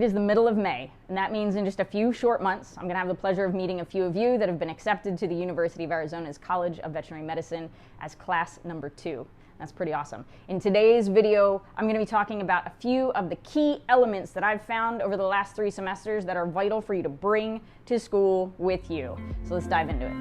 It is the middle of May, and that means in just a few short months, I'm going to have the pleasure of meeting a few of you that have been accepted to the University of Arizona's College of Veterinary Medicine as class number 2. That's pretty awesome. In today's video, I'm going to be talking about a few of the key elements that I've found over the last 3 semesters that are vital for you to bring to school with you. So let's dive into it.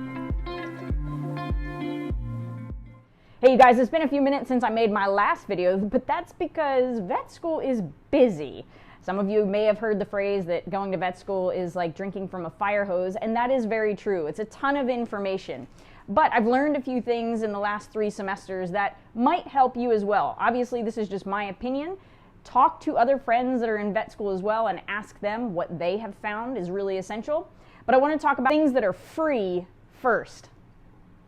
Hey you guys, it's been a few minutes since I made my last video, but that's because vet school is busy. Some of you may have heard the phrase that going to vet school is like drinking from a fire hose, and that is very true. It's a ton of information. But I've learned a few things in the last 3 semesters that might help you as well. Obviously, this is just my opinion. Talk to other friends that are in vet school as well and ask them what they have found is really essential. But I want to talk about things that are free first.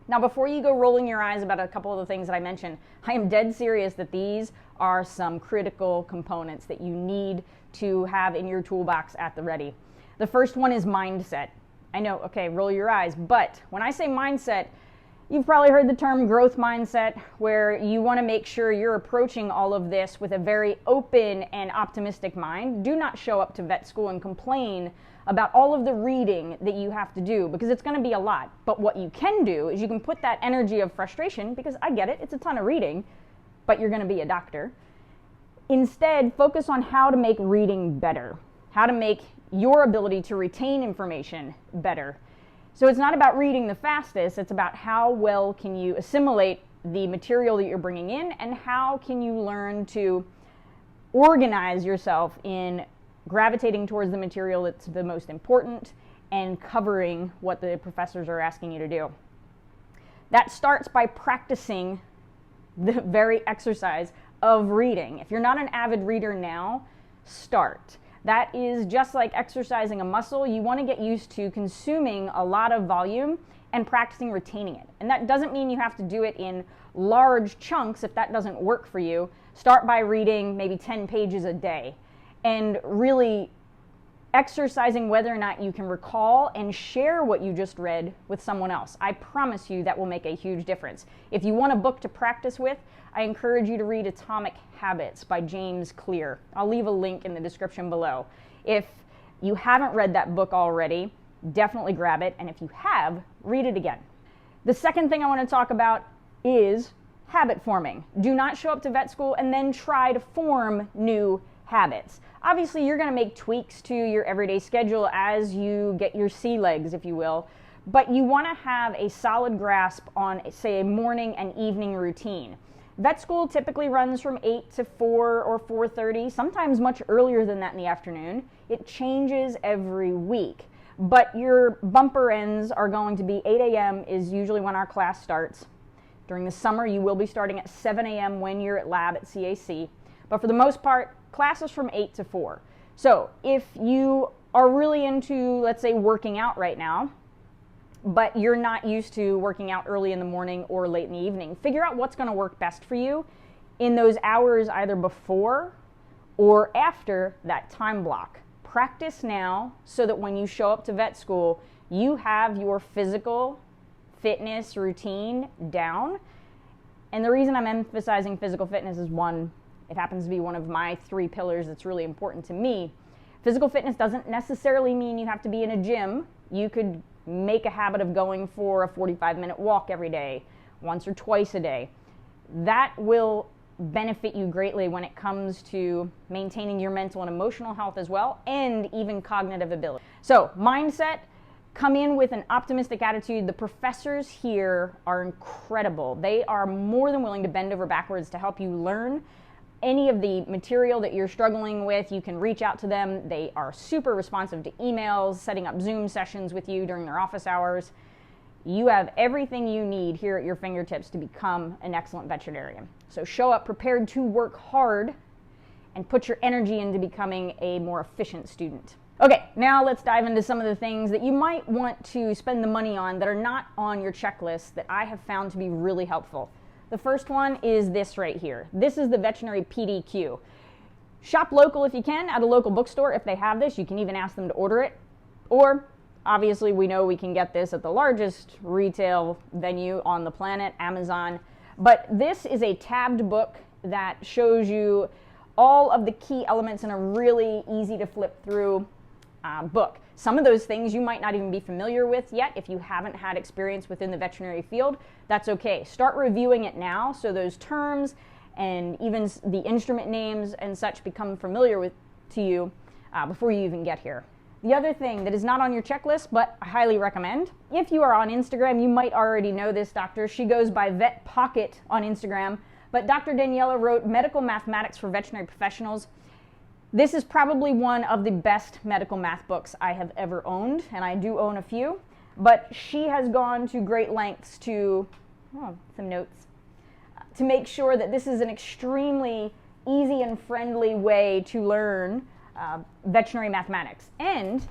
Now, before you go rolling your eyes about a couple of the things that I mentioned, I am dead serious that these are some critical components that you need to have in your toolbox at the ready. The first one is mindset. I know, okay, roll your eyes, but when I say mindset, you've probably heard the term growth mindset, where you want to make sure you're approaching all of this with a very open and optimistic mind. Do not show up to vet school and complain about all of the reading that you have to do, because it's going to be a lot. But what you can do is you can put that energy of frustration, because I get it, it's a ton of reading, but you're going to be a doctor. Instead, focus on how to make reading better, how to make your ability to retain information better. So it's not about reading the fastest, it's about how well can you assimilate the material that you're bringing in, and how can you learn to organize yourself in gravitating towards the material that's the most important and covering what the professors are asking you to do. That starts by practicing the very exercise of reading. If you're not an avid reader now, start. That is just like exercising a muscle. You want to get used to consuming a lot of volume and practicing retaining it. And that doesn't mean you have to do it in large chunks if that doesn't work for you. Start by reading maybe 10 pages a day and really exercising whether or not you can recall and share what you just read with someone else. I promise you that will make a huge difference. If you want a book to practice with, I encourage you to read Atomic Habits by James Clear. I'll leave a link in the description below. If you haven't read that book already, definitely grab it, and if you have, read it again. The second thing I want to talk about is habit forming. Do not show up to vet school and then try to form new habits. Obviously, you're going to make tweaks to your everyday schedule as you get your sea legs, if you will, but you want to have a solid grasp on, say, a morning and evening routine. Vet school typically runs from 8 to 4 or 4:30, sometimes much earlier than that in the afternoon. It changes every week, but your bumper ends are going to be 8 a.m. is usually when our class starts. During the summer, you will be starting at 7 a.m. when you're at lab at CAC, but for the most part, classes from 8 to 4. So if you are really into, let's say, working out right now, but you're not used to working out early in the morning or late in the evening, figure out what's going to work best for you in those hours either before or after that time block. Practice now so that when you show up to vet school, you have your physical fitness routine down. And the reason I'm emphasizing physical fitness is, one, it happens to be one of my 3 pillars that's really important to me. Physical fitness doesn't necessarily mean you have to be in a gym. You could make a habit of going for a 45-minute walk every day, once or twice a day. That will benefit you greatly when it comes to maintaining your mental and emotional health as well, and even cognitive ability. So, mindset, come in with an optimistic attitude. The professors here are incredible. They are more than willing to bend over backwards to help you learn any of the material that you're struggling with. You can reach out to them. They are super responsive to emails, setting up Zoom sessions with you during their office hours. You have everything you need here at your fingertips to become an excellent veterinarian. So show up prepared to work hard and put your energy into becoming a more efficient student. Okay, now let's dive into some of the things that you might want to spend the money on that are not on your checklist that I have found to be really helpful. The first one is this right here. This is the Veterinary PDQ. Shop local if you can, at a local bookstore if they have this. You can even ask them to order it. Or, obviously, we know we can get this at the largest retail venue on the planet, Amazon. But this is a tabbed book that shows you all of the key elements in a really easy to flip through book. Some of those things you might not even be familiar with yet if you haven't had experience within the veterinary field. That's okay. Start reviewing it now so those terms and even the instrument names and such become familiar to you before you even get here. The other thing that is not on your checklist, but I highly recommend, if you are on Instagram, you might already know this doctor. She goes by Vet Pocket on Instagram, but Dr. Daniela wrote Medical Mathematics for Veterinary Professionals. This is probably one of the best medical math books I have ever owned, and I do own a few, but she has gone to great lengths to, some notes, to make sure that this is an extremely easy and friendly way to learn veterinary mathematics. And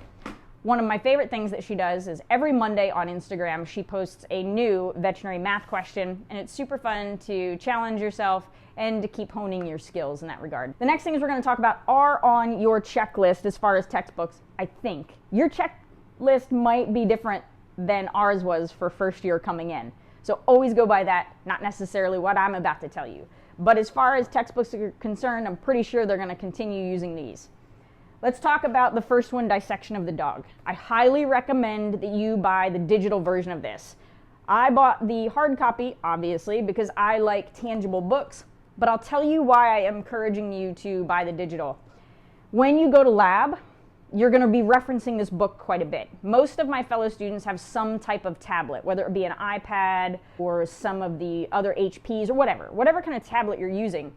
one of my favorite things that she does is every Monday on Instagram, she posts a new veterinary math question, and it's super fun to challenge yourself and to keep honing your skills in that regard. The next things we're going to talk about are on your checklist as far as textbooks. I think your checklist might be different than ours was for first year coming in. So always go by that, not necessarily what I'm about to tell you. But as far as textbooks are concerned, I'm pretty sure they're going to continue using these. Let's talk about the first one, Dissection of the Dog. I highly recommend that you buy the digital version of this. I bought the hard copy, obviously, because I like tangible books, but I'll tell you why I am encouraging you to buy the digital. When you go to lab, you're going to be referencing this book quite a bit. Most of my fellow students have some type of tablet, whether it be an iPad or some of the other HPs or whatever kind of tablet you're using.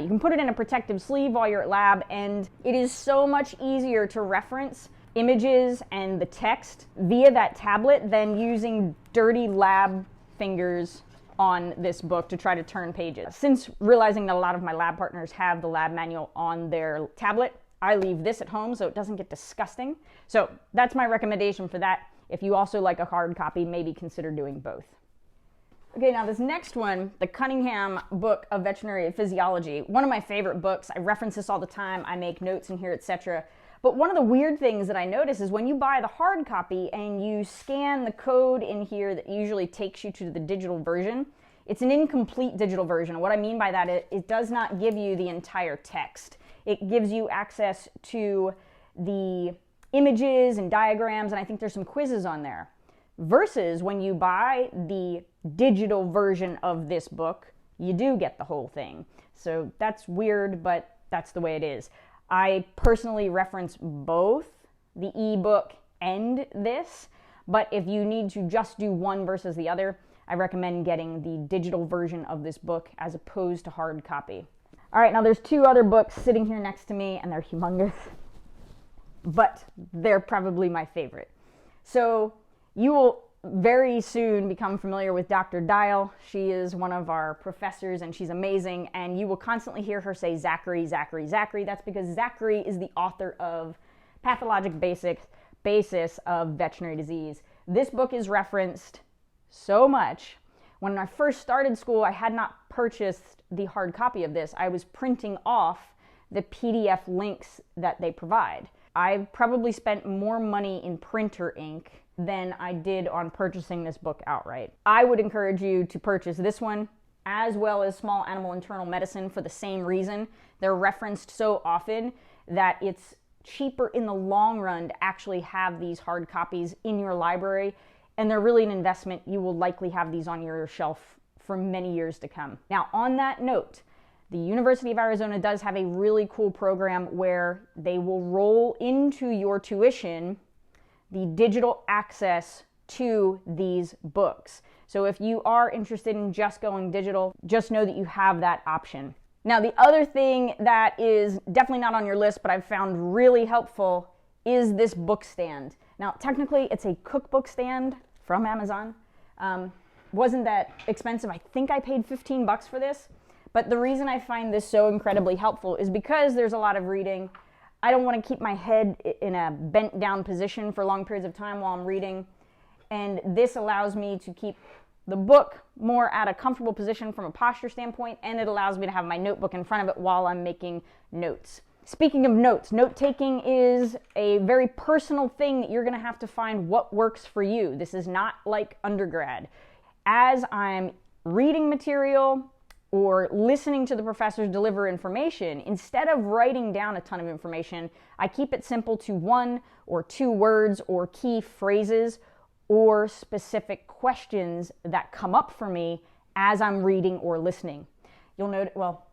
You can put it in a protective sleeve while you're at lab, and it is so much easier to reference images and the text via that tablet than using dirty lab fingers on this book to try to turn pages. Since realizing that a lot of my lab partners have the lab manual on their tablet, I leave this at home so it doesn't get disgusting. So that's my recommendation for that. If you also like a hard copy, maybe consider doing both. Okay, now this next one, the Cunningham Book of Veterinary Physiology, one of my favorite books. I reference this all the time. I make notes in here, etc. But one of the weird things that I notice is when you buy the hard copy and you scan the code in here that usually takes you to the digital version, it's an incomplete digital version. What I mean by that, it does not give you the entire text. It gives you access to the images and diagrams, and I think there's some quizzes on there. Versus when you buy the digital version of this book, you do get the whole thing. So that's weird, but that's the way it is. I personally reference both the ebook and this, but if you need to just do one versus the other, I recommend getting the digital version of this book as opposed to hard copy. All right, now there's two other books sitting here next to me, and they're humongous, but they're probably my favorite. So you will very soon become familiar with Dr. Dial. She is one of our professors, and she's amazing, and you will constantly hear her say Zachary, Zachary, Zachary. That's because Zachary is the author of Pathologic Basis of Veterinary Disease. This book is referenced so much. When I first started school, I had not purchased the hard copy of this. I was printing off the PDF links that they provide. I probably spent more money in printer ink than I did on purchasing this book outright. I would encourage you to purchase this one, as well as Small Animal Internal Medicine, for the same reason. They're referenced so often that it's cheaper in the long run to actually have these hard copies in your library, and they're really an investment. You will likely have these on your shelf for many years to come. Now, on that note, the University of Arizona does have a really cool program where they will roll into your tuition the digital access to these books. So if you are interested in just going digital, just know that you have that option. Now, the other thing that is definitely not on your list, but I've found really helpful, is this book stand. Now, technically, it's a cookbook stand from Amazon. Wasn't that expensive. I think I paid $15 for this. But the reason I find this so incredibly helpful is because there's a lot of reading. I don't want to keep my head in a bent down position for long periods of time while I'm reading. And this allows me to keep the book more at a comfortable position from a posture standpoint, and it allows me to have my notebook in front of it while I'm making notes. Speaking of notes, note-taking is a very personal thing that you're going to have to find what works for you. This is not like undergrad. As I'm reading material or listening to the professors deliver information, instead of writing down a ton of information, I keep it simple to 1 or 2 words or key phrases or specific questions that come up for me as I'm reading or listening. You'll note, well,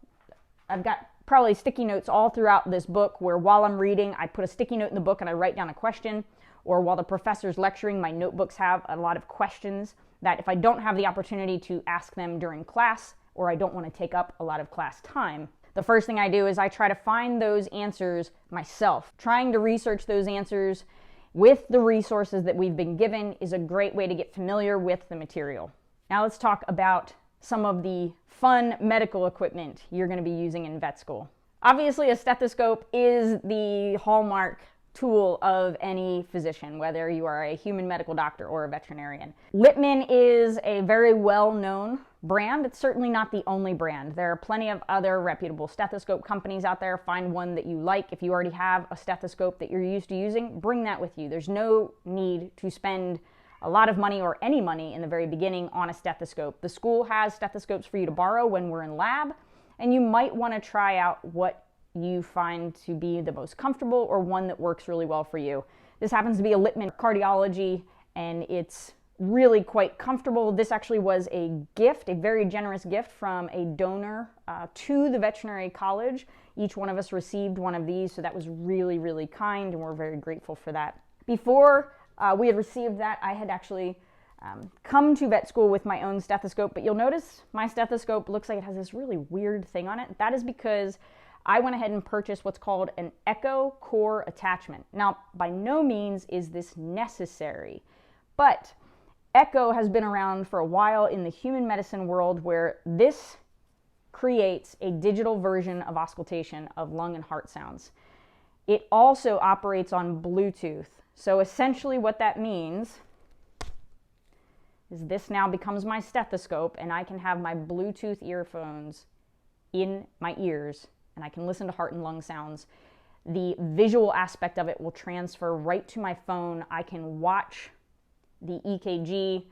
I've got probably sticky notes all throughout this book where while I'm reading, I put a sticky note in the book and I write down a question, or while the professor's lecturing, my notebooks have a lot of questions that if I don't have the opportunity to ask them during class, or I don't want to take up a lot of class time, the first thing I do is I try to find those answers myself. Trying to research those answers with the resources that we've been given is a great way to get familiar with the material. Now let's talk about some of the fun medical equipment you're going to be using in vet school. Obviously, a stethoscope is the hallmark tool of any physician, whether you are a human medical doctor or a veterinarian. Littman is a very well-known brand. It's certainly not the only brand. There are plenty of other reputable stethoscope companies out there. Find one that you like. If you already have a stethoscope that you're used to using, bring that with you. There's no need to spend a lot of money or any money in the very beginning on a stethoscope. The school has stethoscopes for you to borrow when we're in lab, and you might want to try out what you find to be the most comfortable or one that works really well for you. This happens to be a Littman cardiology, and it's really quite comfortable. This actually was a gift, a very generous gift from a donor to the veterinary college. Each one of us received one of these, so that was really, really kind, and we're very grateful for that. Before we had received that, I had actually come to vet school with my own stethoscope, but you'll notice my stethoscope looks like it has this really weird thing on it. That is because I went ahead and purchased what's called an Echo Core attachment. Now, by no means is this necessary, but Echo has been around for a while in the human medicine world, where this creates a digital version of auscultation of lung and heart sounds. It also operates on Bluetooth. So essentially what that means is this now becomes my stethoscope, and I can have my Bluetooth earphones in my ears, and I can listen to heart and lung sounds. The visual aspect of it will transfer right to my phone. I can watch the EKG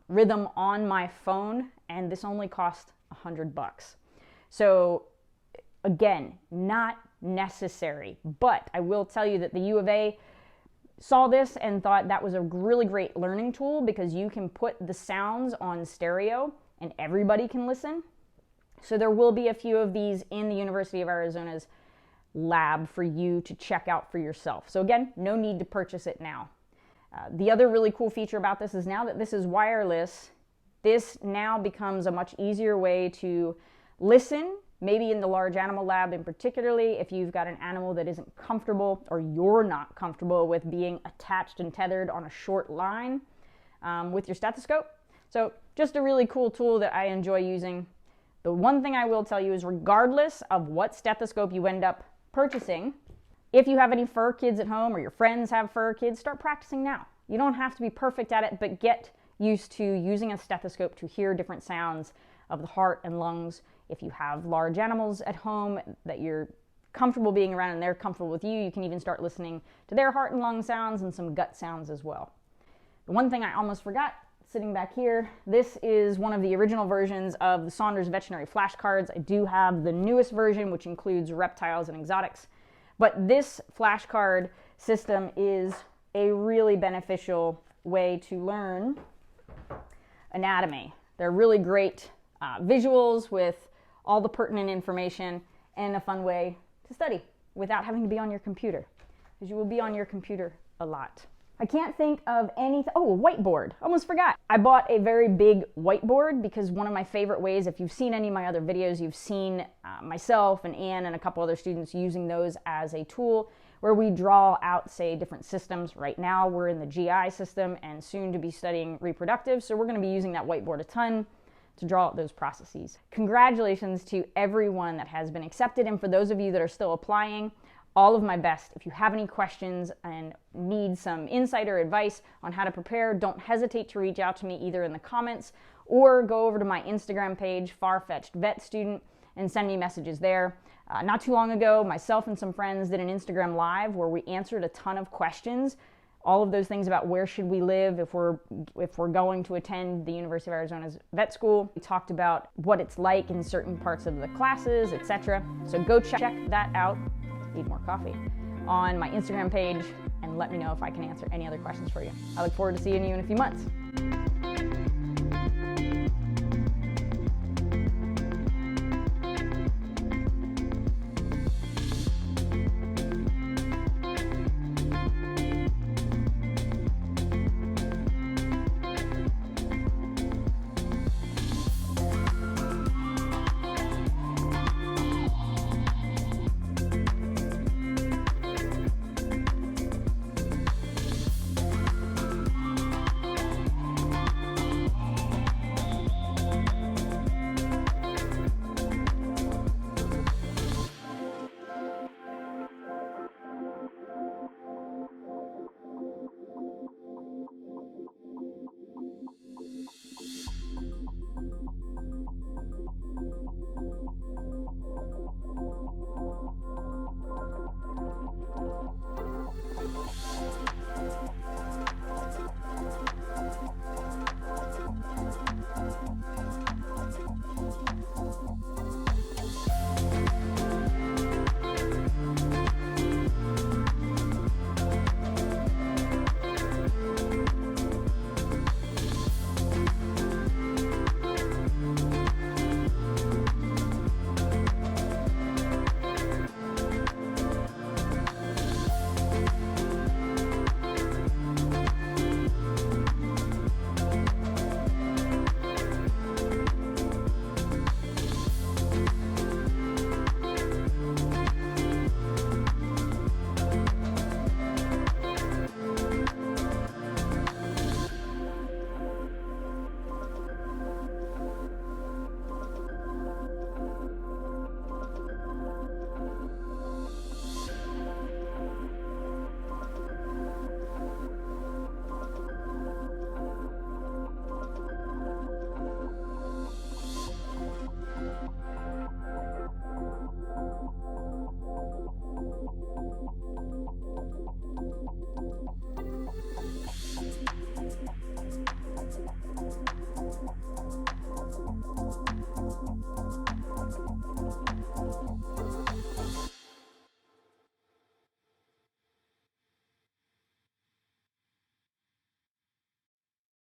rhythm on my phone, and this only cost $100. So again, not necessary, but I will tell you that the U of A saw this and thought that was a really great learning tool, because you can put the sounds on stereo and everybody can listen. So there will be a few of these in the University of Arizona's lab for you to check out for yourself. So again, no need to purchase it now. The other really cool feature about this is now that this is wireless, this now becomes a much easier way to listen, maybe in the large animal lab, and particularly if you've got an animal that isn't comfortable, or you're not comfortable with being attached and tethered on a short line with your stethoscope. So just a really cool tool that I enjoy using. The one thing I will tell you is, regardless of what stethoscope you end up purchasing, if you have any fur kids at home or your friends have fur kids, start practicing now. You don't have to be perfect at it, but get used to using a stethoscope to hear different sounds of the heart and lungs. If you have large animals at home that you're comfortable being around and they're comfortable with you, you can even start listening to their heart and lung sounds and some gut sounds as well. The one thing I almost forgot, sitting back here, this is one of the original versions of the Saunders Veterinary flashcards. I do have the newest version, which includes reptiles and exotics. But this flashcard system is a really beneficial way to learn anatomy. They're really great visuals with all the pertinent information, and a fun way to study without having to be on your computer, because you will be on your computer a lot. I can't think of anything. Oh, a whiteboard. Almost forgot. I bought a very big whiteboard because one of my favorite ways, if you've seen any of my other videos, you've seen myself and Ann and a couple other students using those as a tool where we draw out, say, different systems. Right now we're in the GI system and soon to be studying reproductive, so we're going to be using that whiteboard a ton to draw out those processes. Congratulations to everyone that has been accepted, and for those of you that are still applying, all of my best. If you have any questions and need some insight or advice on how to prepare, don't hesitate to reach out to me either in the comments or go over to my Instagram page, Farfetched Vet Student, and send me messages there. Not too long ago, myself and some friends did an Instagram Live where we answered a ton of questions all of those things about where should we live if we're going to attend the University of Arizona's vet school. We talked about what it's like in certain parts of the classes, etc. So go check that out, need more coffee, on my Instagram page, and let me know if I can answer any other questions for you. I look forward to seeing you in a few months.